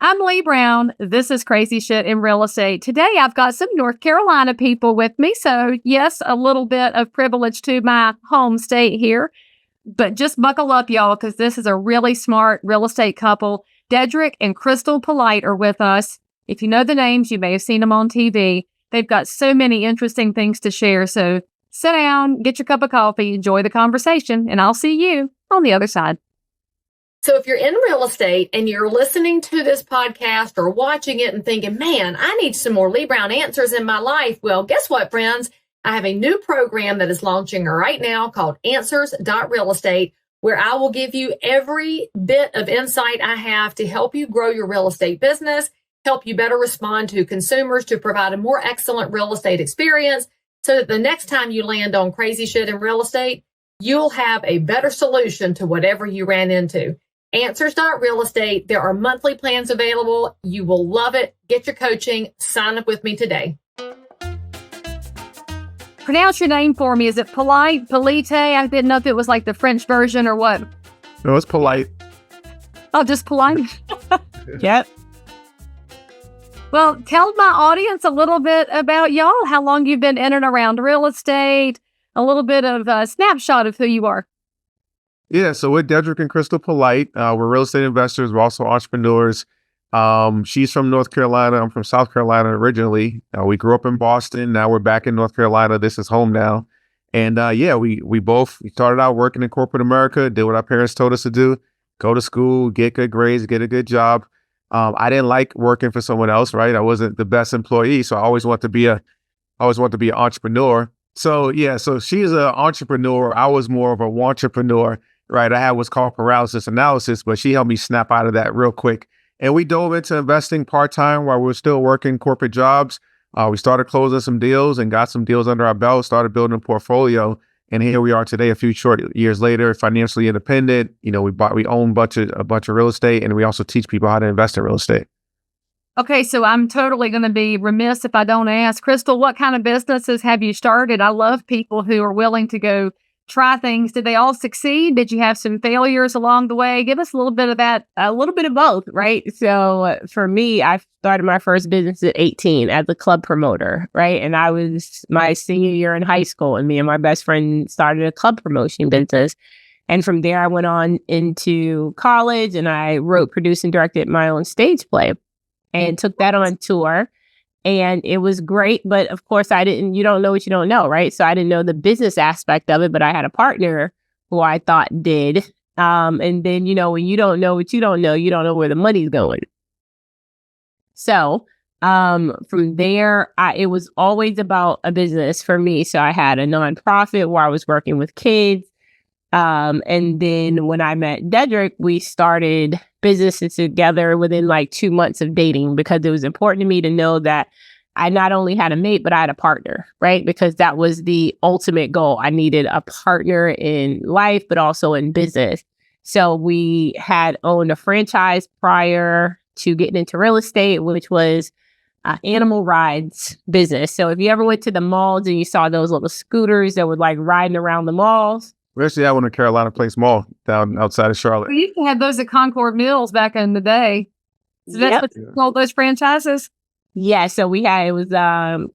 I'm Leigh Brown. This is Crazy Shit in Real Estate. Today, I've got some North Carolina people with me. So, yes, a little bit of privilege to my home state here. But just buckle up, y'all, because this is a really smart real estate couple. Dedric and Krystal Polite are with us. If you know the names, you may have seen them on TV. They've got so many interesting things to share. So, sit down, get your cup of coffee, enjoy the conversation, and I'll see you on the other side. So if you're in real estate and you're listening to this podcast or watching it and thinking, man, I need some more Leigh Brown answers in my life. Well, guess what, friends? I have a new program that is launching right now called Answers.Real-Estate, where I will give you every bit of insight I have to help you grow your real estate business, help you better respond to consumers, to provide a more excellent real estate experience so that the next time you land on crazy shit in real estate, you'll have a better solution to whatever you ran into. Answers.Real-Estate. There are monthly plans available. You will love it. Get your coaching. Sign up with me today. Pronounce your name for me. Is it Polite? Polite? I didn't know if it was like the French version or what. No, it's Polite. Oh, just Polite? Yep. Well, tell my audience a little bit about y'all, how long you've been in and around real estate, a little bit of a snapshot of who you are. Yeah, so we're Dedric and Krystal Polite. We're real estate investors. We're also entrepreneurs. She's from North Carolina. I'm from South Carolina originally. We grew up in Boston. Now we're back in North Carolina. This is home now. And we both started out working in corporate America, did what our parents told us to do, go to school, get good grades, get a good job. I didn't like working for someone else, right? I wasn't the best employee, so I always wanted to be an entrepreneur. So she's an entrepreneur. I was more of a wantrepreneur. Right. I had what's called paralysis analysis, but she helped me snap out of that real quick. And we dove into investing part-time while we were still working corporate jobs. We started closing some deals and got some deals under our belt, started building a portfolio. And here we are today, a few short years later, financially independent. We own a bunch of real estate, and we also teach people how to invest in real estate. Okay, so I'm totally going to be remiss if I don't ask, Krystal, what kind of businesses have you started? I love people who are willing to go try things. Did they all succeed? Did you have some failures along the way? Give us a little bit of that. A little bit of both, right? So for me, I started my first business at 18 as a club promoter, right? And I was my senior year in high school, and me and my best friend started a club promotion business. And from there, I went on into college, and I wrote, produced, and directed my own stage play and took that on tour. And it was great, but of course you don't know what you don't know, right? So I didn't know the business aspect of it, but I had a partner who I thought did. And then, when you don't know what you don't know where the money's going. So from there, it was always about a business for me. So I had a nonprofit where I was working with kids. And then when I met Dedric, we started businesses together within like 2 months of dating, because it was important to me to know that I not only had a mate, but I had a partner, right? Because that was the ultimate goal. I needed a partner in life, but also in business. So we had owned a franchise prior to getting into real estate, which was animal rides business. So if you ever went to the malls and you saw those little scooters that were like riding around the malls, We actually had one in Carolina Place Mall down outside of Charlotte. We used to have those at Concord Mills back in the day. So that's what you call those franchises? Yeah, so it was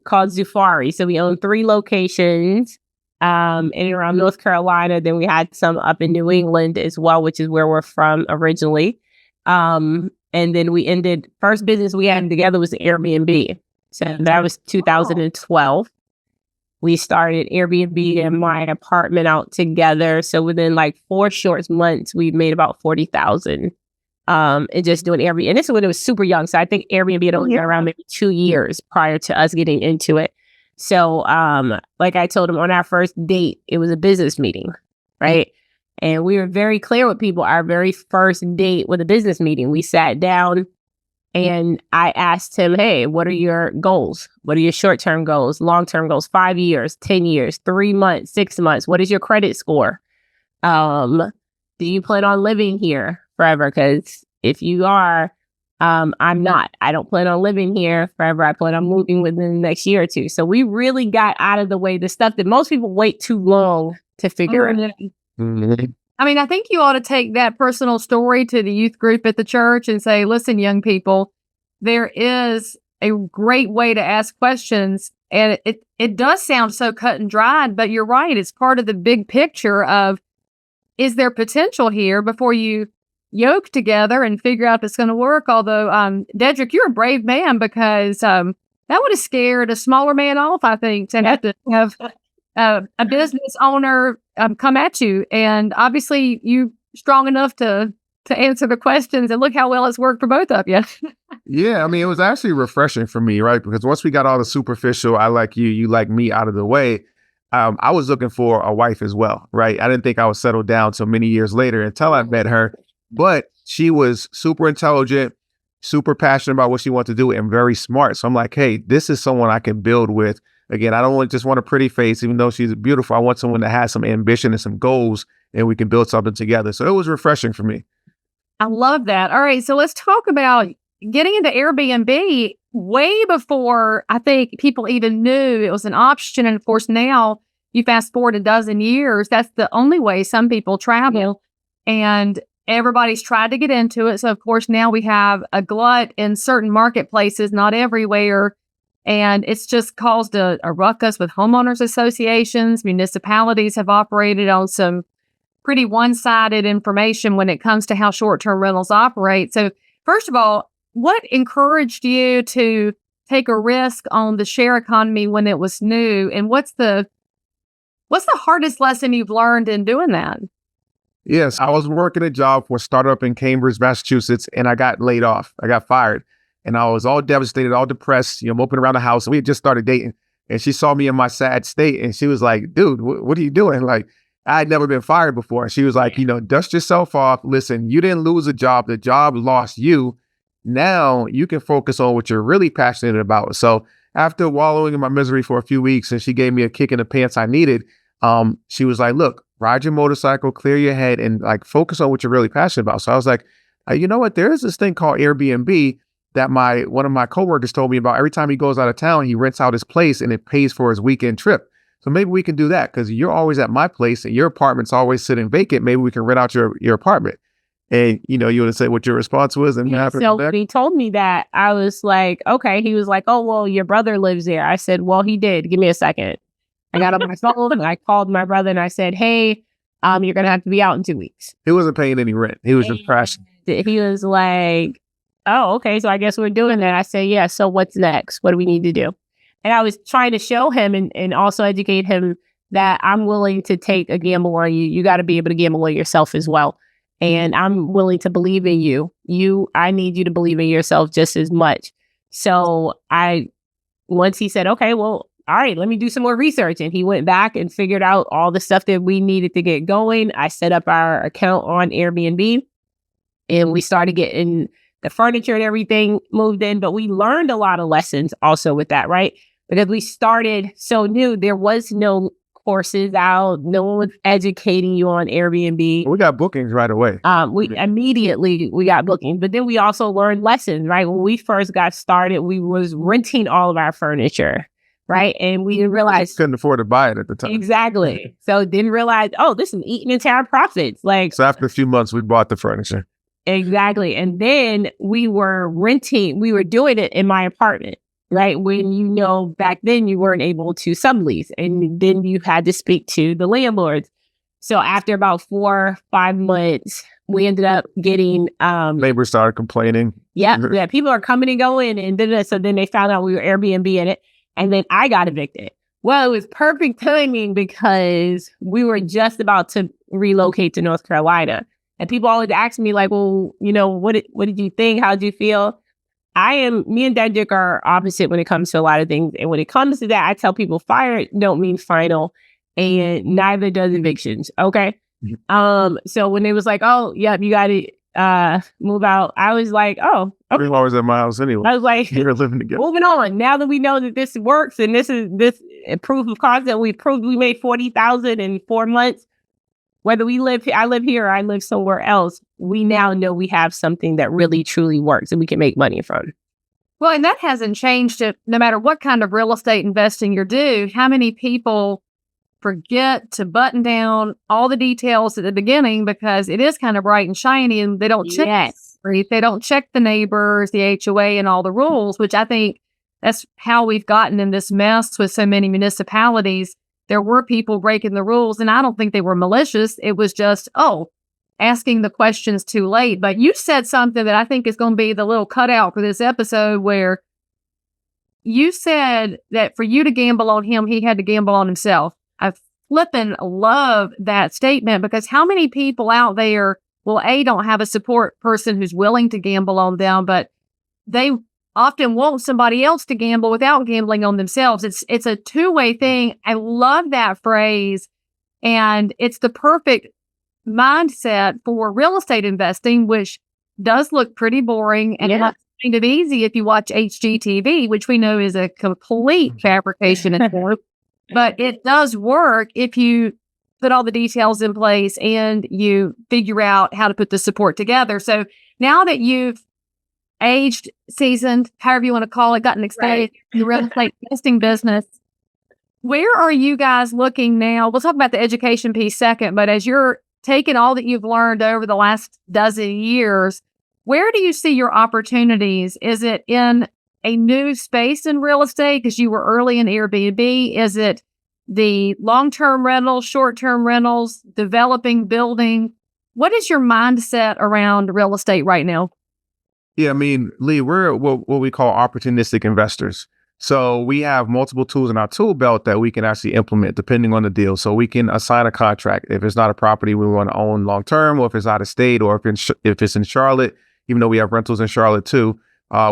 called Zufari. So we owned 3 locations in and around North Carolina. Then we had some up in New England as well, which is where we're from originally. And then first business we had together was Airbnb. So that was 2012. We started Airbnb in my apartment out together. So within like 4 short months, we made about $40,000 and just doing Airbnb. And this is when it was super young. So I think Airbnb had only been around maybe 2 years prior to us getting into it. So like I told him on our first date, it was a business meeting, right? And we were very clear with people. Our very first date was a business meeting. We sat down and I asked him, hey, what are your goals? What are your short-term goals, long-term goals, 5 years, 10 years, 3 months, 6 months? What is your credit score? Do you plan on living here forever? Because if you are, I'm not. I don't plan on living here forever. I plan on moving within the next year or two. So we really got out of the way, the stuff that most people wait too long to figure out. Mm-hmm. I mean, I think you ought to take that personal story to the youth group at the church and say, listen, young people, there is a great way to ask questions. And it does sound so cut and dried, but you're right. It's part of the big picture of, is there potential here before you yoke together and figure out if it's going to work? Although, Dedric, you're a brave man, because that would have scared a smaller man off, I think, to have to have a business owner come at you. And obviously you strong enough to answer the questions, and look how well it's worked for both of you. Yeah, I mean, it was actually refreshing for me, right? Because once we got all the superficial, I like you, you like me out of the way, I was looking for a wife as well, right? I didn't think I would settle down so many years later until I met her, but she was super intelligent, super passionate about what she wanted to do, and very smart. So I'm like, hey, this is someone I can build with. Again, I don't just want a pretty face, even though she's beautiful. I want someone that has some ambition and some goals, and we can build something together. So it was refreshing for me. I love that. All right, so let's talk about getting into Airbnb way before I think people even knew it was an option. And of course, now you fast forward a dozen years, that's the only way some people travel. And everybody's tried to get into it. So of course, now we have a glut in certain marketplaces, not everywhere. And it's just caused a ruckus with homeowners associations. Municipalities have operated on some pretty one-sided information when it comes to how short-term rentals operate. So first of all, what encouraged you to take a risk on the share economy when it was new? And what's the hardest lesson you've learned in doing that? Yes, I was working a job for a startup in Cambridge, Massachusetts, and I got laid off. I got fired. And I was all devastated, all depressed, moping around the house. We had just started dating. And she saw me in my sad state, and she was like, dude, what are you doing? Like, I had never been fired before. She was like, dust yourself off. Listen, you didn't lose a job. The job lost you. Now you can focus on what you're really passionate about. So after wallowing in my misery for a few weeks, and she gave me a kick in the pants I needed, she was like, look, ride your motorcycle, clear your head, and like focus on what you're really passionate about. So I was like, you know what? There is this thing called Airbnb that one of my coworkers told me about. Every time he goes out of town, he rents out his place and it pays for his weekend trip. So maybe we can do that, because you're always at my place and your apartment's always sitting vacant. Maybe we can rent out your apartment. And, you want to say what your response was and what happened? So when he told me that, I was like, okay. He was like, oh, well, your brother lives there. I said, well, he did. Give me a second. I got on my phone and I called my brother and I said, hey, you're going to have to be out in 2 weeks. He wasn't paying any rent. He was just crashing. He was like, oh, okay. So I guess we're doing that. I said, yeah. So what's next? What do we need to do? And I was trying to show him and also educate him that I'm willing to take a gamble on you. You got to be able to gamble on yourself as well. And I'm willing to believe in you. I need you to believe in yourself just as much. So once he said, okay, well, all right, let me do some more research. And he went back and figured out all the stuff that we needed to get going. I set up our account on Airbnb and we started getting the furniture and everything moved in. But we learned a lot of lessons also with that, right? Because we started so new, there was no courses out. No one was educating you on Airbnb. We got bookings right away. We immediately got bookings, but then we also learned lessons, right? When we first got started, we was renting all of our furniture, right? And we didn't realize couldn't afford to buy it at the time. Exactly. So didn't realize, oh, this is eating into our profits. So after a few months, we bought the furniture. Exactly. And then we were doing it in my apartment. Right. When, back then you weren't able to sublease and then you had to speak to the landlords. So after about 4 or 5 months, we ended up getting neighbors started complaining. Yeah. People are coming and going. And so then they found out we were Airbnb in it. And then I got evicted. Well, it was perfect timing because we were just about to relocate to North Carolina. And people always ask me like, well, what did you think? How did you feel? Me and Dedric are opposite when it comes to a lot of things. And when it comes to that, I tell people fire don't mean final and neither does evictions. Okay. So when it was like, oh, yeah, you got to move out. I was like, oh, okay. We're always at my house anyway. I was like, you're living together. Moving on. Now that we know that this works and this proof of concept, we proved we made $40,000 in 4 months. Whether I live here or I live somewhere else, we now know we have something that really, truly works and we can make money from. Well, and that hasn't changed it no matter what kind of real estate investing you do. How many people forget to button down all the details at the beginning because it is kind of bright and shiny and they don't check Yes. they don't check the neighbors, the HOA and all the rules, which I think that's how we've gotten in this mess with so many municipalities. There were people breaking the rules and I don't think they were malicious. It was just, asking the questions too late. But you said something that I think is going to be the little cutout for this episode where you said that for you to gamble on him, he had to gamble on himself. I flippin' love that statement because how many people out there, well, don't have a support person who's willing to gamble on them, but they often want somebody else to gamble without gambling on themselves. It's a two-way thing. I love that phrase. And it's the perfect mindset for real estate investing, which does look pretty boring and not kind of easy if you watch HGTV, which we know is a complete fabrication and form. But it does work if you put all the details in place and you figure out how to put the support together. So now that you've aged, seasoned, however you want to call it, gotten excited in the real estate investing business, where are you guys looking now? We'll talk about the education piece second, but as you're taking all that you've learned over the last dozen years, where do you see your opportunities? Is it in a new space in real estate because you were early in Airbnb? Is it the long-term rentals, short-term rentals, developing, building? What is your mindset around real estate right now? Yeah, I mean, Leigh, we're what we call opportunistic investors. So we have multiple tools in our tool belt that we can actually implement depending on the deal. So we can assign a contract if it's not a property we want to own long term, or if it's out of state, or if it's in Charlotte. Even though we have rentals in Charlotte too,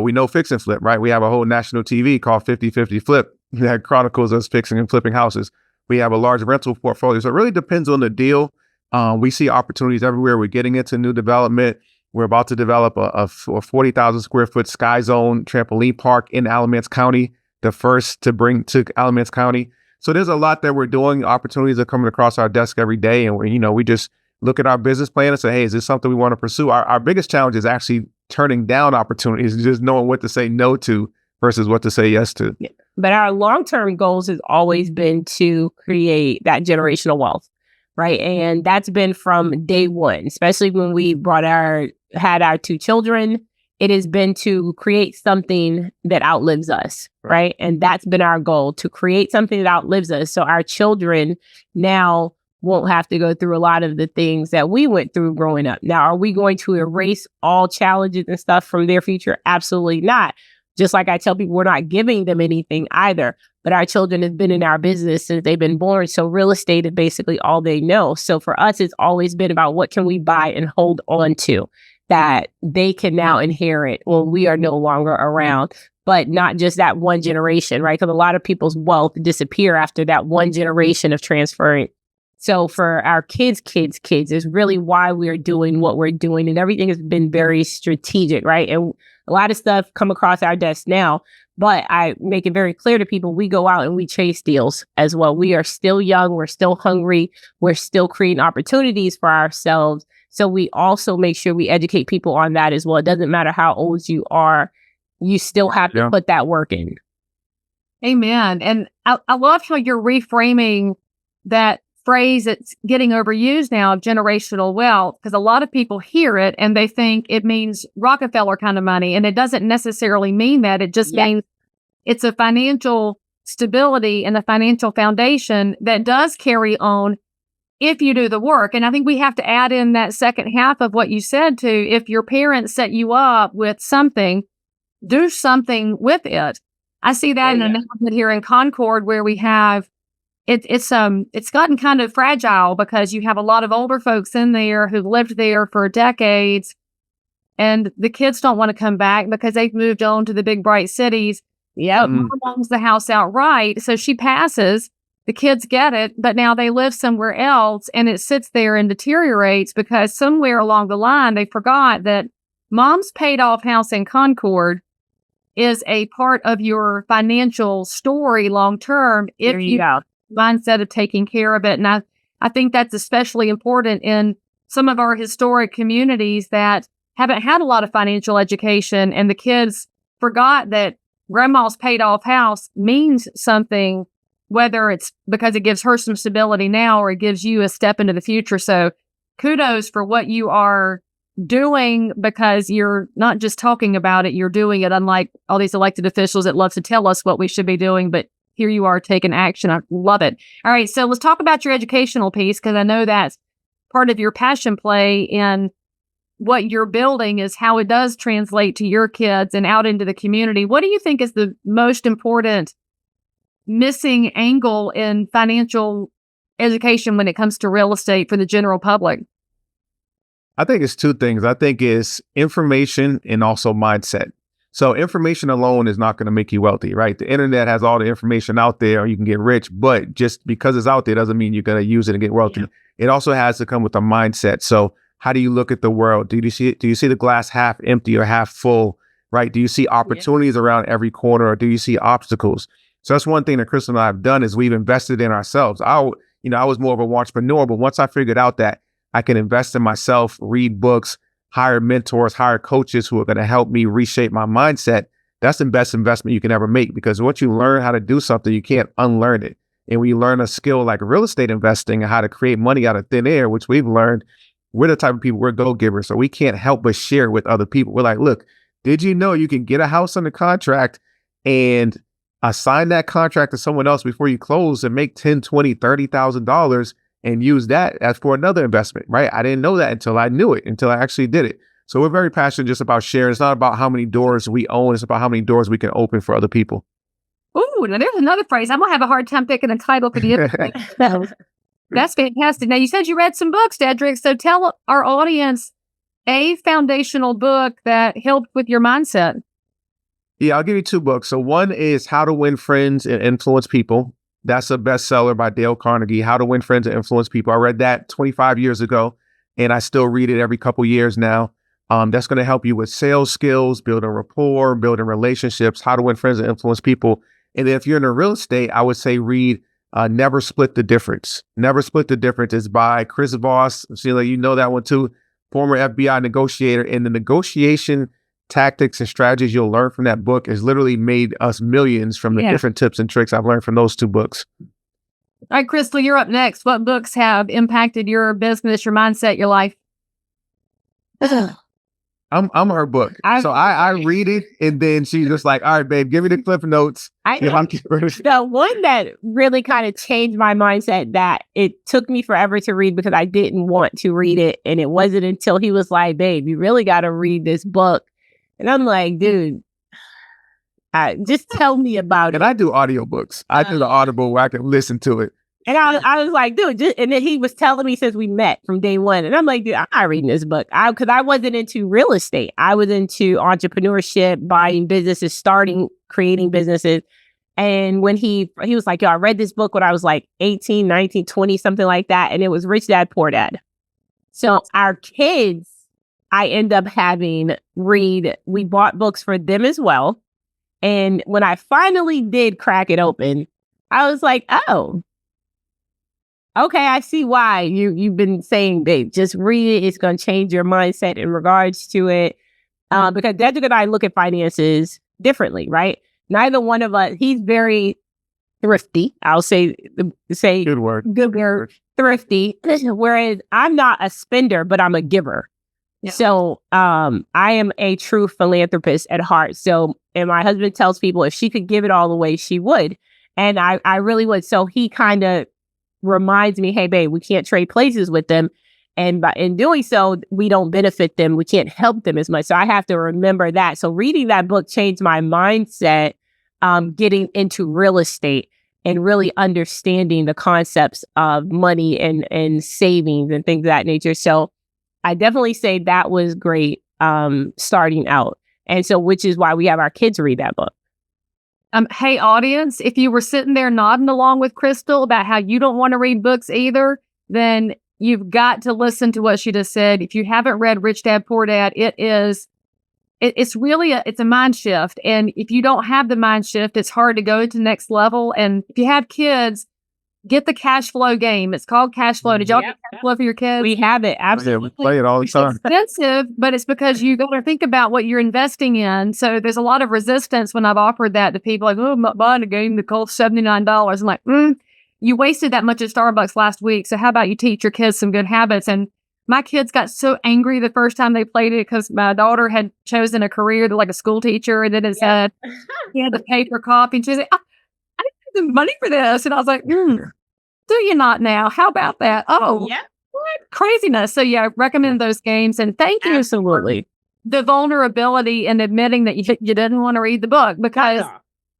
we know fix and flip, right? We have a whole national TV called 50/50 Flip that chronicles us fixing and flipping houses. We have a large rental portfolio, so it really depends on the deal. We see opportunities everywhere. We're getting into new development. We're about to develop a 40,000 square foot Sky Zone trampoline park in Alamance County, the first to bring to Alamance County. So there's a lot that we're doing. Opportunities are coming across our desk every day. And we just look at our business plan and say, hey, is this something we want to pursue? Our biggest challenge is actually turning down opportunities and just knowing what to say no to versus what to say yes to. Yeah. But our long-term goals has always been to create that generational wealth, right? And that's been from day one, especially when we had our two children. It has been to create something that outlives us, right? And that's been our goal, to create something that outlives us. So our children now won't have to go through a lot of the things that we went through growing up. Now, are we going to erase all challenges and stuff from their future? Absolutely not. Just like I tell people, we're not giving them anything either. But our children have been in our business since they've been born. So real estate is basically all they know. So for us, it's always been about what can we buy and hold on to that they can now inherit when we are no longer around. But not just that one generation, right? Because a lot of people's wealth disappear after that one generation of transferring. So for our kids is really why we're doing what we're doing. And everything has been very strategic, right? And a lot of stuff come across our desk now, but I make it very clear to people, we go out and we chase deals as well. We are still young. We're still hungry. We're still creating opportunities for ourselves. So we also make sure we educate people on that as well. It doesn't matter how old you are. You still have to put that work in. Amen. And I love how you're reframing that phrase that's getting overused now, generational wealth, because a lot of people hear it and they think it means Rockefeller kind of money. And it doesn't necessarily mean that. It just means it's a financial stability and a financial foundation that does carry on if you do the work. And I think we have to add in that second half of what you said too. If your parents set you up with something, do something with it. I see that in an announcement here in Concord where we have it's gotten kind of fragile because you have a lot of older folks in there who've lived there for decades, and the kids don't want to come back because they've moved on to the big bright cities. Mom owns the house outright, so she passes. The kids get it, but now they live somewhere else, and it sits there and deteriorates because somewhere along the line they forgot that Mom's paid off house in Concord is a part of your financial story long term. If you go mindset of taking care of it. And I think that's especially important in some of our historic communities that haven't had a lot of financial education, and the kids forgot that grandma's paid off house means something whether it's because it gives her some stability now or it gives you a step into the future. So kudos for what you are doing, because you're not just talking about it, you're doing it, unlike all these elected officials that love to tell us what we should be doing, but here you are taking action. I love it. All right, so let's talk about your educational piece, because I know that's part of your passion play in what you're building is how it does translate to your kids and out into the community. What do you think is the most important missing angle in financial education when it comes to real estate for the general public? I think it's two things. I think it's information and also mindset. So information alone is not going to make you wealthy, right? The internet has all the information out there, you can get rich, but just because it's out there doesn't mean you're going to use it and get wealthy. Yeah. It also has to come with a mindset. So how do you look at the world? Do you see the glass half empty or half full, right? Do you see opportunities around every corner, or do you see obstacles? So that's one thing that Krystal and I have done is we've invested in ourselves. I was more of an entrepreneur, but once I figured out that I can invest in myself, read books, hire mentors, hire coaches who are going to help me reshape my mindset, that's the best investment you can ever make, because once you learn how to do something, you can't unlearn it. And when you learn a skill like real estate investing and how to create money out of thin air, which we've learned, we're the type of people, we're go-givers. So we can't help but share with other people. We're like, look, did you know you can get a house under contract and assign that contract to someone else before you close and make $10,000, $20,000, $30,000 and use that as for another investment, right? I didn't know that until I knew it, until I actually did it. So we're very passionate just about sharing. It's not about how many doors we own. It's about how many doors we can open for other people. Ooh, now there's another phrase. I'm going to have a hard time picking a title for the episode. That's fantastic. Now, you said you read some books, Dedric. So tell our audience a foundational book that helped with your mindset. Yeah, I'll give you two books. So one is How to Win Friends and Influence People. That's a bestseller by Dale Carnegie, How to Win Friends and Influence People. I read that 25 years ago, and I still read it every couple years now. That's going to help you with sales skills, building rapport, building relationships, how to win friends and influence people. And then if you're in the real estate, I would say read Never Split the Difference. Never Split the Difference is by Chris Voss. Sheila, you know that one too. Former FBI negotiator. And the negotiation tactics and strategies you'll learn from that book has literally made us millions from the different tips and tricks I've learned from those two books. All right, Krystal, you're up next. What books have impacted your business, your mindset, your life? I'm her book. So I read it, and then she's just like, all right, babe, give me the cliff notes. The one that really kind of changed my mindset, that it took me forever to read because I didn't want to read it. And it wasn't until he was like, babe, you really got to read this book. And I'm like, dude, just tell me about it. And I do audiobooks. I do the Audible where I can listen to it. And I was like, dude, and then he was telling me since we met from day one. And I'm like, dude, I'm not reading this book. Because I wasn't into real estate. I was into entrepreneurship, buying businesses, creating businesses. And when he was like, yo, I read this book when I was like 18, 19, 20, something like that. And it was Rich Dad, Poor Dad. So our kids, I end up having read. We bought books for them as well. And when I finally did crack it open, I was like, oh, okay, I see why you've been saying, babe, just read it. It's going to change your mindset in regards to it. Because Dedric and I look at finances differently, right? Neither one of us, he's very thrifty. I'll say good word, thrifty. Whereas I'm not a spender, but I'm a giver. Yeah. So I am a true philanthropist at heart. So, and my husband tells people if she could give it all away, she would. And I really would. So he kind of reminds me, hey, babe, we can't trade places with them. And in doing so, we don't benefit them. We can't help them as much. So I have to remember that. So reading that book changed my mindset, getting into real estate and really understanding the concepts of money and savings and things of that nature. So I definitely say that was great starting out. And so, which is why we have our kids read that book. Hey, audience, if you were sitting there nodding along with Krystal about how you don't want to read books either, then you've got to listen to what she just said. If you haven't read Rich Dad, Poor Dad, it's really a mind shift. And if you don't have the mind shift, it's hard to go to the next level. And if you have kids, get the cash flow game. It's called cash flow. Did y'all get cash flow for your kids? We have it. Yeah, Absolutely. we play it all the time. Expensive, but it's because you got to think about what you're investing in. So there's a lot of resistance when I've offered that to people like, oh, I'm not buying a game that costs $79. I'm like, you wasted that much at Starbucks last week. So how about you teach your kids some good habits? And my kids got so angry the first time they played it because my daughter had chosen a career like a school teacher, and then it said he had to pay for coffee. And she said, I didn't have the money for this. And I was like, do you not now? How about that? Oh, Yeah. what craziness. So yeah, recommend those games. And thank you Absolutely. for the vulnerability and admitting that you didn't want to read the book, because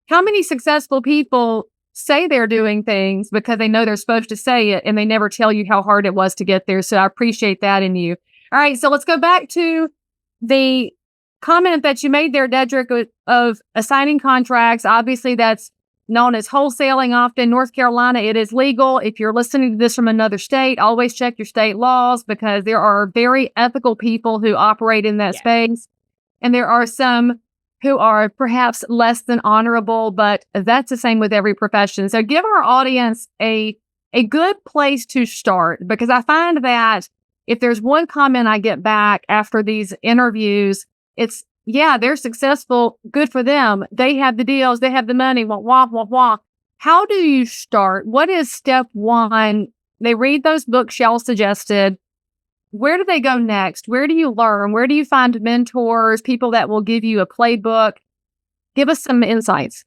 how many successful people say they're doing things because they know they're supposed to say it and they never tell you how hard it was to get there. So I appreciate that in you. All right. So let's go back to the comment that you made there, Dedric, of assigning contracts. Obviously, that's known as wholesaling. Often North Carolina, it is legal. If you're listening to this from another state, always check your state laws, because there are very ethical people who operate in that space. And there are some who are perhaps less than honorable, but that's the same with every profession. So give our audience a good place to start, because I find that if there's one comment I get back after these interviews, it's, yeah, they're successful. Good for them. They have the deals. They have the money. Wah, wah, wah, wah. How do you start? What is step one? They read those books y'all suggested. Where do they go next? Where do you learn? Where do you find mentors, people that will give you a playbook? Give us some insights.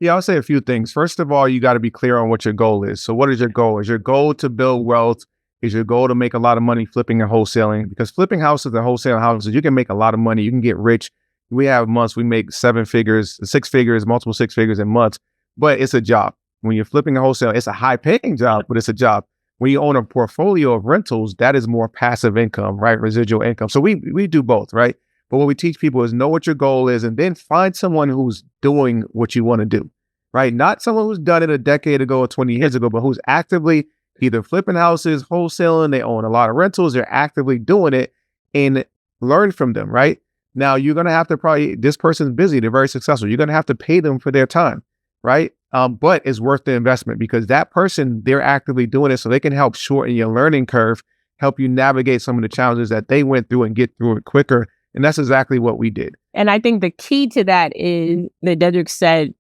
Yeah, I'll say a few things. First of all, you got to be clear on what your goal is. So what is your goal? Is your goal to build wealth? Is your goal to make a lot of money flipping and wholesaling? Because flipping houses and wholesaling houses, you can make a lot of money. You can get rich. We have months, we make 7 figures, 6 figures, multiple 6 figures in months, but it's a job. When you're flipping a wholesale, it's a high paying job, but it's a job. When you own a portfolio of rentals, that is more passive income, right? Residual income. So we do both, right? But what we teach people is know what your goal is, and then find someone who's doing what you want to do, right? Not someone who's done it a decade ago or 20 years ago, but who's actively either flipping houses, wholesaling, they own a lot of rentals, they're actively doing it, and learn from them, right? Now, you're going to have to this person's busy, they're very successful. You're going to have to pay them for their time, right? But it's worth the investment, because that person, they're actively doing it so they can help shorten your learning curve, help you navigate some of the challenges that they went through and get through it quicker. And that's exactly what we did. And I think the key to that is that Dedric said,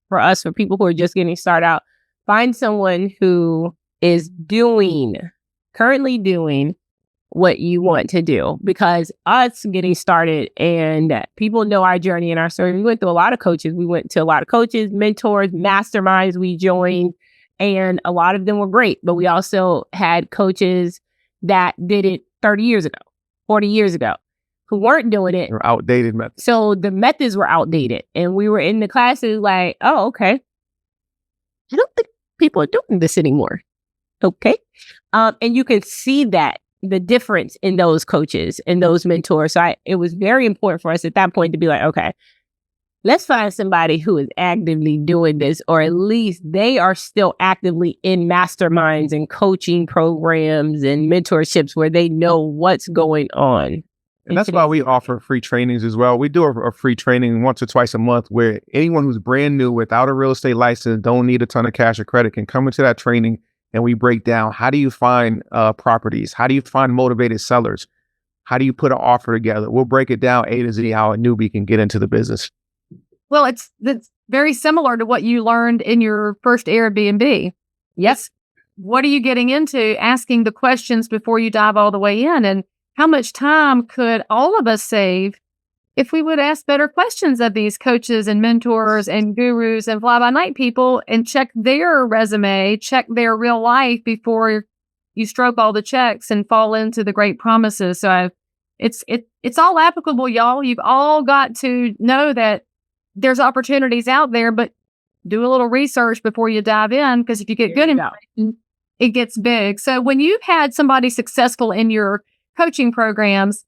for us, for people who are just getting started out, find someone who is currently doing what you want to do. Because us getting started, and people know our journey and our story, we went through a lot of coaches. We went to a lot of coaches, mentors, masterminds we joined, and a lot of them were great. But we also had coaches that did it 30 years ago, 40 years ago, who weren't doing it. Or outdated methods. So the methods were outdated. And we were in the classes like, oh, okay, I don't think people are doing this anymore. Okay. And you can see that, the difference in those coaches and those mentors. So it was very important for us at that point to be like, okay, let's find somebody who is actively doing this, or at least they are still actively in masterminds and coaching programs and mentorships where they know what's going on. And that's why we offer free trainings as well. We do a free training once or twice a month, where anyone who's brand new without a real estate license, don't need a ton of cash or credit, can come into that training. And we break down, how do you find properties? How do you find motivated sellers? How do you put an offer together? We'll break it down A to Z, how a newbie can get into the business. Well, it's very similar to what you learned in your first Airbnb. Yes. What are you getting into? Asking the questions before you dive all the way in. And how much time could all of us save if we would ask better questions of these coaches and mentors and gurus and fly-by-night people, and check their resume, check their real life before you stroke all the checks and fall into the great promises. So it's all applicable, y'all. You've all got to know that there's opportunities out there, but do a little research before you dive in, because if you get good information, it gets big. So when you've had somebody successful in your coaching programs,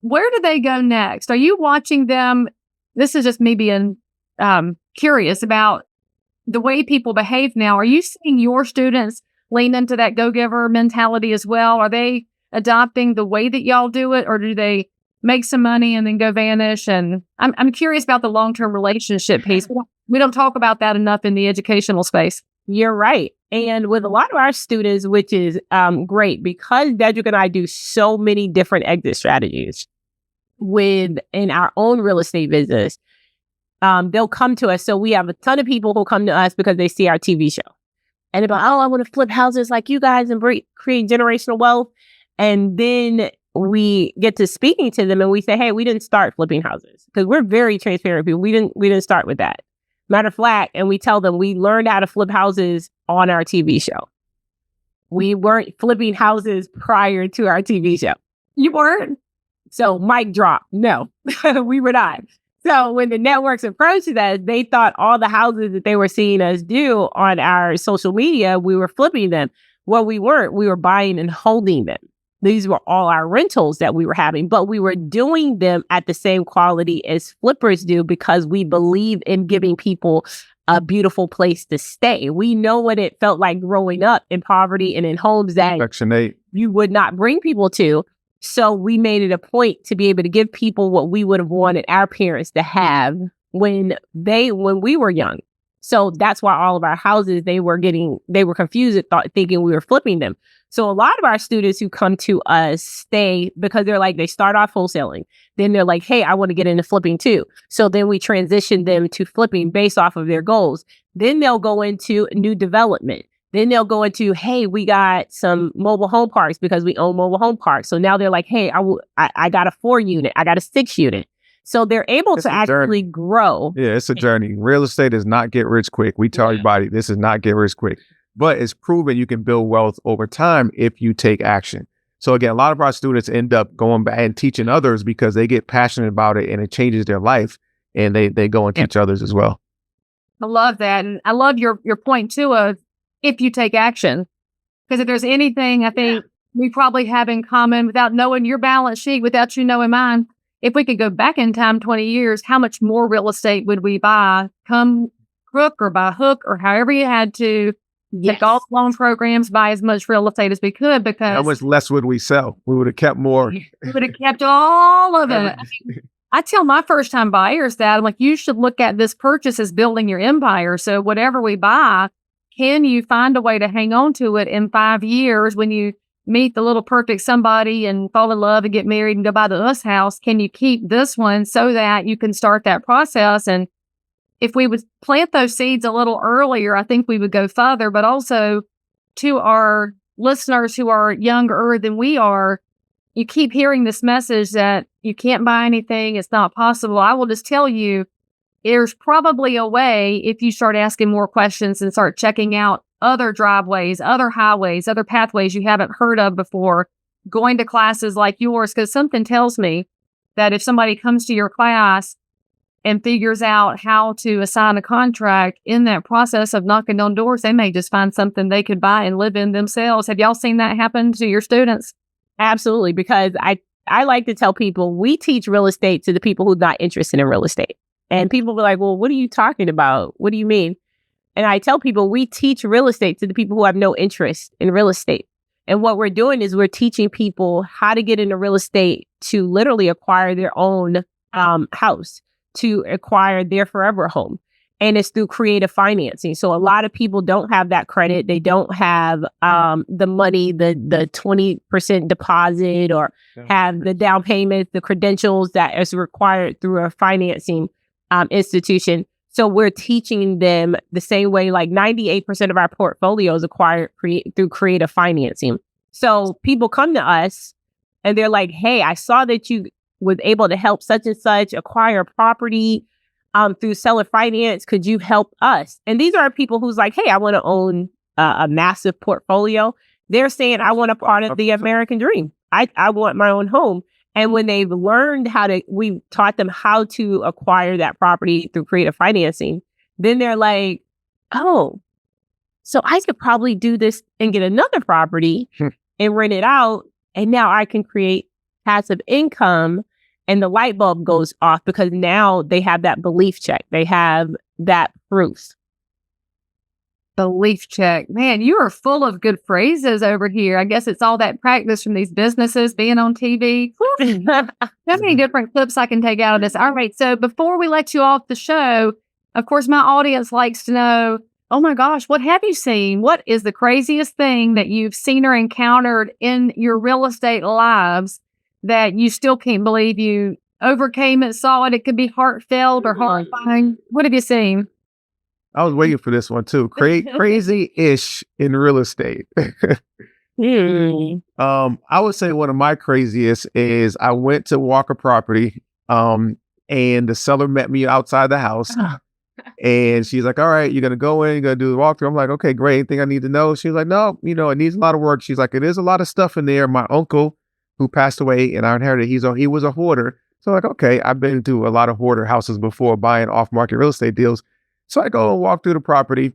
where do they go next? Are you watching them? This is just me being curious about the way people behave now. Are you seeing your students lean into that go-giver mentality as well? Are they adopting the way that y'all do it, or do they make some money and then go vanish? And I'm curious about the long-term relationship piece. We don't talk about that enough in the educational space. You're right. And with a lot of our students, which is great, because Dedric and I do so many different exit strategies in our own real estate business, they'll come to us. So we have a ton of people who come to us because they see our TV show. And they're like, oh, I want to flip houses like you guys and create generational wealth. And then we get to speaking to them and we say, hey, we didn't start flipping houses, because we're very transparent people. We didn't start with that. Matter of fact, and we tell them we learned how to flip houses on our TV show. We weren't flipping houses prior to our TV show. You weren't? So mic drop. No, we were not. So when the networks approached us, they thought all the houses that they were seeing us do on our social media, we were flipping them. Well, we weren't. We were buying and holding them. These were all our rentals that we were having, but we were doing them at the same quality as flippers do, because we believe in giving people a beautiful place to stay. We know what it felt like growing up in poverty and in homes that Section 8. you would not bring people to. So we made it a point to be able to give people what we would have wanted our parents to have when we were young. So that's why all of our houses, they were confused and thinking we were flipping them. So a lot of our students who come to us stay because they start off wholesaling. Then they're like, hey, I want to get into flipping too. So then we transition them to flipping based off of their goals. Then they'll go into new development. Then they'll go into, hey, we got some mobile home parks because we own mobile home parks. So now they're like, hey, I got a 4-unit. I got a 6-unit. So they're able to actually grow. Yeah, it's a journey. Real estate does not get rich quick. We tell everybody this is not get rich quick. But it's proven you can build wealth over time if you take action. So again, a lot of our students end up going back and teaching others because they get passionate about it and it changes their life, and they go and teach others as well. I love that. And I love your point too of if you take action. Because if there's anything I think we probably have in common, without knowing your balance sheet, without you knowing mine, if we could go back in time 20 years, how much more real estate would we buy, come crook or by hook or however you had to? Take all the loan programs, buy as much real estate as we could, because how much less would we sell? We would have kept more. We would have kept all of it. I tell my first time buyers that I'm like, you should look at this purchase as building your empire. So whatever we buy, can you find a way to hang on to it in 5 years when you meet the little perfect somebody and fall in love and get married and go buy the us house? Can you keep this one so that you can start that process? And if we would plant those seeds a little earlier, I think we would go further. But also to our listeners who are younger than we are, you keep hearing this message that you can't buy anything. It's not possible. I will just tell you, there's probably a way if you start asking more questions and start checking out other driveways, other highways, other pathways you haven't heard of before, going to classes like yours, because something tells me that if somebody comes to your class and figures out how to assign a contract, in that process of knocking on doors, they may just find something they could buy and live in themselves. Have y'all seen that happen to your students? Absolutely, because I like to tell people we teach real estate to the people who are not interested in real estate. And people be like, well, what are you talking about? What do you mean? And I tell people we teach real estate to the people who have no interest in real estate. And what we're doing is we're teaching people how to get into real estate to literally acquire their own house, to acquire their forever home. And it's through creative financing. So a lot of people don't have that credit. They don't have the money, the 20% deposit, or have the down payment, the credentials that is required through a financing institution. So we're teaching them the same way, like 98% of our portfolios acquired through creative financing. So people come to us and they're like, hey, I saw that you was able to help such and such acquire property through seller finance. Could you help us? And these are people who's like, hey, I want to own a massive portfolio. They're saying, I want a part of the American dream. I want my own home. And when they've learned we taught them how to acquire that property through creative financing, then they're like, oh, so I could probably do this and get another property and rent it out. And now I can create passive income, and the light bulb goes off because now they have that belief check. They have that proof. Belief check. Man, you are full of good phrases over here. I guess it's all that practice from these businesses being on TV. How many different clips I can take out of this? All right. So before we let you off the show, of course, my audience likes to know Oh my gosh, what have you seen? What is the craziest thing that you've seen or encountered in your real estate lives that you still can't believe you overcame it, saw it? It could be heartfelt or horrifying. What have you seen? I was waiting for this one too. Crazy-ish in real estate. I would say one of my craziest is I went to walk a property, and the seller met me outside the house. And she's like, all right, you're going to go in, you're going to do the walkthrough. I'm like, okay, great. Anything I need to know? She's like, no, it needs a lot of work. She's like, it is a lot of stuff in there. My uncle who passed away and I inherited, he was a hoarder. So like, okay, I've been to a lot of hoarder houses before buying off-market real estate deals. So I go and walk through the property.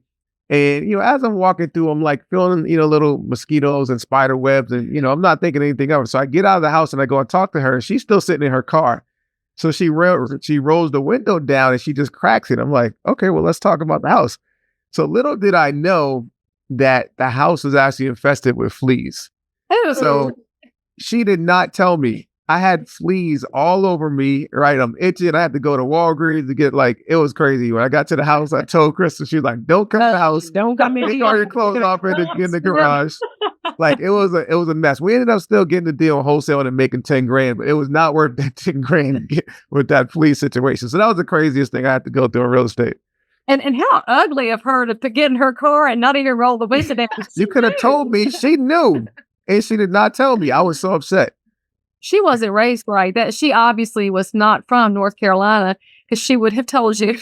And, as I'm walking through, I'm like feeling, little mosquitoes and spider webs. And, I'm not thinking anything of it. So I get out of the house and I go and talk to her. And she's still sitting in her car. So she rolls the window down and she just cracks it. I'm like, okay, well, let's talk about the house. So little did I know that the house was actually infested with fleas. Ew. So she did not tell me. I had fleas all over me, right? I'm itching. I had to go to Walgreens to get it was crazy. When I got to the house, I told Krystal, she was like, don't come to the house. Don't come in. Take all your clothes off in the garage. It was a mess. We ended up still getting the deal wholesale and making 10 grand, but it was not worth that 10 grand with that flea situation. So that was the craziest thing I had to go through in real estate. And how ugly of her to get in her car and not even roll the window down. You could have told me. She knew. And she did not tell me. I was so upset. She wasn't raised right. That she obviously was not from North Carolina because she would have told you.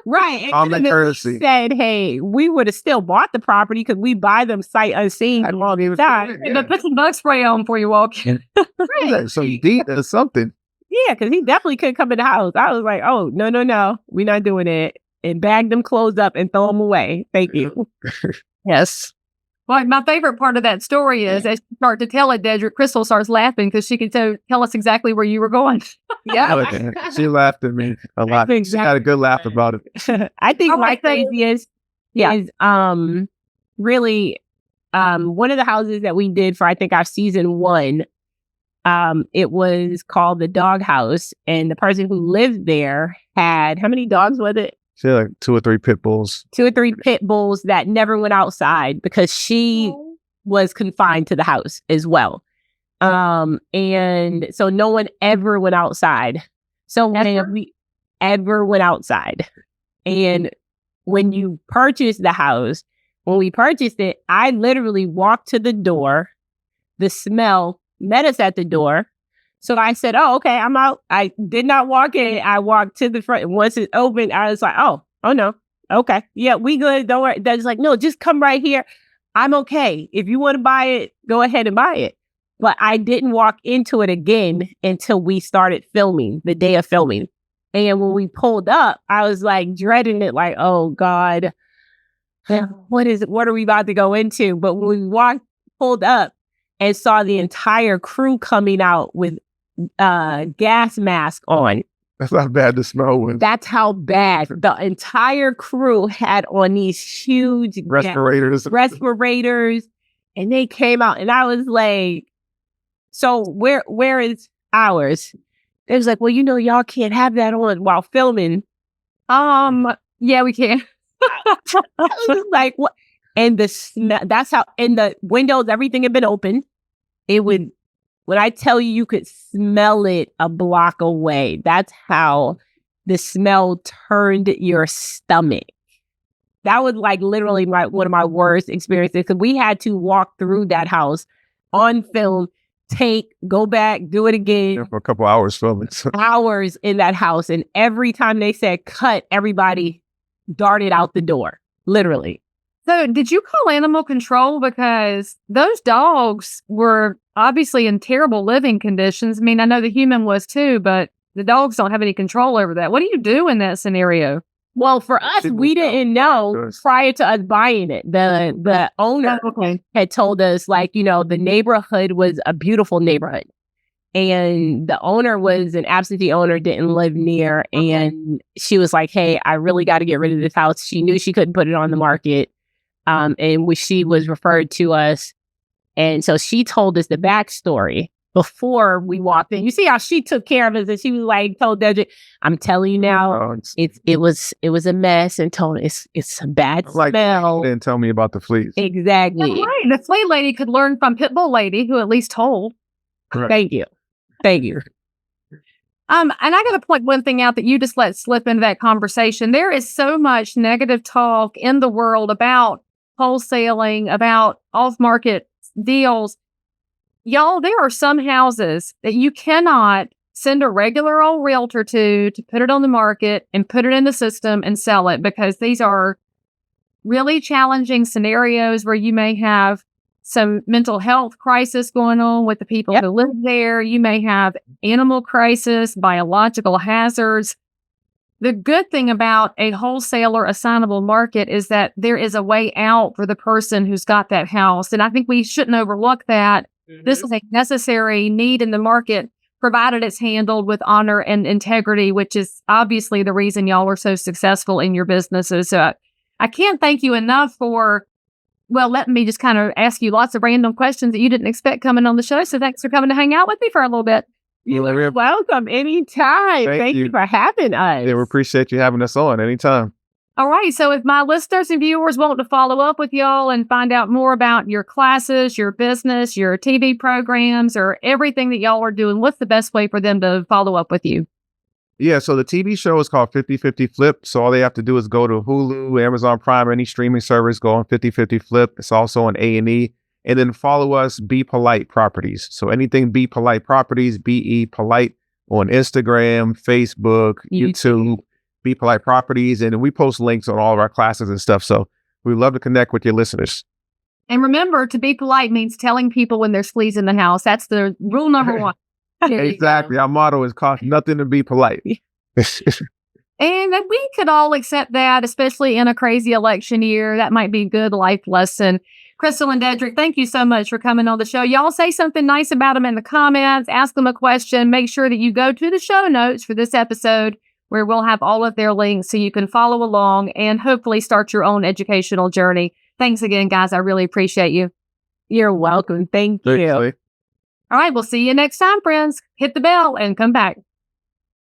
Right. Common courtesy. Said, hey, we would have still bought the property because we buy them sight unseen. I won't even But put some bug spray on before you walk in. Right. Some deed or something. Yeah, because he definitely couldn't come in the house. I was like, oh, no. We're not doing it. And bag them clothes up and throw them away. Thank you. Yes. Well, my favorite part of that story is as you start to tell it, Dedric, Krystal starts laughing because she can tell us exactly where you were going. Yeah. She laughed at me a lot. She had a good laugh about it. I think my craziest is really one of the houses that we did for, I think, our season 1. It was called the Dog House. And the person who lived there had, how many dogs was it? She had 2 or 3 pit bulls. 2 or 3 pit bulls that never went outside because she was confined to the house as well. And so no one ever went outside. So when we ever went outside. And when you purchase the house, when we purchased it, I literally walked to the door. The smell met us at the door. So I said, oh, okay, I'm out. I did not walk in. I walked to the front. Once it opened, I was like, oh no. Okay. Yeah, we good. Don't worry. That's like, no, just come right here. I'm okay. If you want to buy it, go ahead and buy it. But I didn't walk into it again until we started filming, the day of filming. And when we pulled up, I was like dreading it, like, oh God, what are we about to go into? But when we pulled up and saw the entire crew coming out with gas mask on. That's how bad the smell was. That's how bad. The entire crew had on these huge respirators, and they came out, and I was like, "So where is ours?" It was like, "Well, y'all can't have that on while filming." Yeah, we can. I was like, "What?" And the smell. That's how. And the windows, everything had been open. It would. When I tell you, you could smell it a block away. That's how the smell turned your stomach. That was like literally one of my worst experiences because we had to walk through that house on film, go back, do it again. For a couple hours filming. Hours in that house. And every time they said cut, everybody darted out the door, literally. So did you call animal control? Because those dogs were obviously in terrible living conditions. I mean, I know the human was too, but the dogs don't have any control over that. What do you do in that scenario? Well, for us, we didn't know prior to us buying it. The owner had told us, the neighborhood was a beautiful neighborhood. And the owner was an absentee owner, didn't live near. And she was like, hey, I really got to get rid of this house. She knew she couldn't put it on the market. And she was referred to us. And so she told us the backstory before we walked in. You see how she took care of us, and she was like, told Dedric, "I'm telling you now, it was a mess." And told it's a bad smell. Didn't tell me about the fleas. Exactly. That's right. The flea lady could learn from Pitbull lady, who at least told. Correct. Thank you. And I got to point one thing out that you just let slip into that conversation. There is so much negative talk in the world about wholesaling, about off-market deals. Y'all, there are some houses that you cannot send a regular old realtor to put it on the market and put it in the system and sell it, because these are really challenging scenarios where you may have some mental health crisis going on with the people who live there. You may have animal crisis, biological hazards. The good thing about a wholesaler assignable market is that there is a way out for the person who's got that house. And I think we shouldn't overlook that. Mm-hmm. This is a necessary need in the market, provided it's handled with honor and integrity, which is obviously the reason y'all are so successful in your businesses. So I can't thank you enough for, well, let me just kind of ask you lots of random questions that you didn't expect coming on the show. So thanks for coming to hang out with me for a little bit. You're welcome anytime. Thank you for having us. Yeah, we appreciate you having us on anytime. All right. So if my listeners and viewers want to follow up with y'all and find out more about your classes, your business, your TV programs, or everything that y'all are doing, what's the best way for them to follow up with you? Yeah, so the TV show is called 50/50 Flip. So all they have to do is go to Hulu, Amazon Prime, any streaming service, go on 50/50 Flip. It's also on A&E. And then follow us, Be Polite Properties. So anything Be Polite Properties, BE Polite, on Instagram, Facebook, YouTube, Be Polite Properties. And we post links on all of our classes and stuff. So we'd love to connect with your listeners. And remember, to be polite means telling people when there's fleas in the house. That's the rule number one. Exactly. Our motto is cost nothing to be polite. And we could all accept that, especially in a crazy election year. That might be a good life lesson. Krystal and Dedric, thank you so much for coming on the show. Y'all say something nice about them in the comments. Ask them a question. Make sure that you go to the show notes for this episode, where we'll have all of their links so you can follow along and hopefully start your own educational journey. Thanks again, guys. I really appreciate you. You're welcome. Thank you. All right, we'll see you next time, friends. Hit the bell and come back.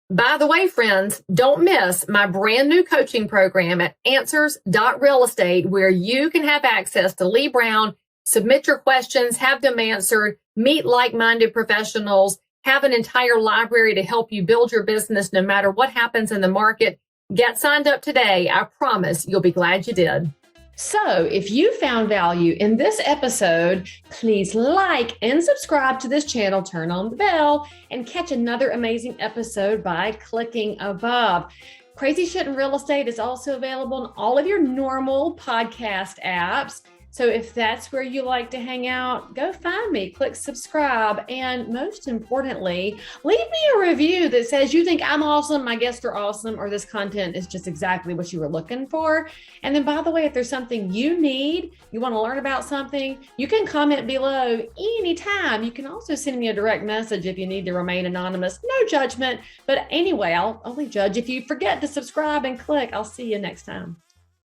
By the way, friends, don't miss my brand new coaching program at answers.realestate, where you can have access to Leigh Brown, submit your questions, have them answered, meet like-minded professionals, have an entire library to help you build your business no matter what happens in the market. Get signed up today. I promise you'll be glad you did. So if you found value in this episode, please like and subscribe to this channel, turn on the bell, and catch another amazing episode by clicking above. Crazy Shit in Real Estate is also available in all of your normal podcast apps. So if that's where you like to hang out, go find me, click subscribe, and most importantly, leave me a review that says you think I'm awesome, my guests are awesome, or this content is just exactly what you were looking for. And then, by the way, if there's something you need, you want to learn about something, you can comment below anytime. You can also send me a direct message if you need to remain anonymous. No judgment. But anyway, I'll only judge if you forget to subscribe and click. I'll see you next time.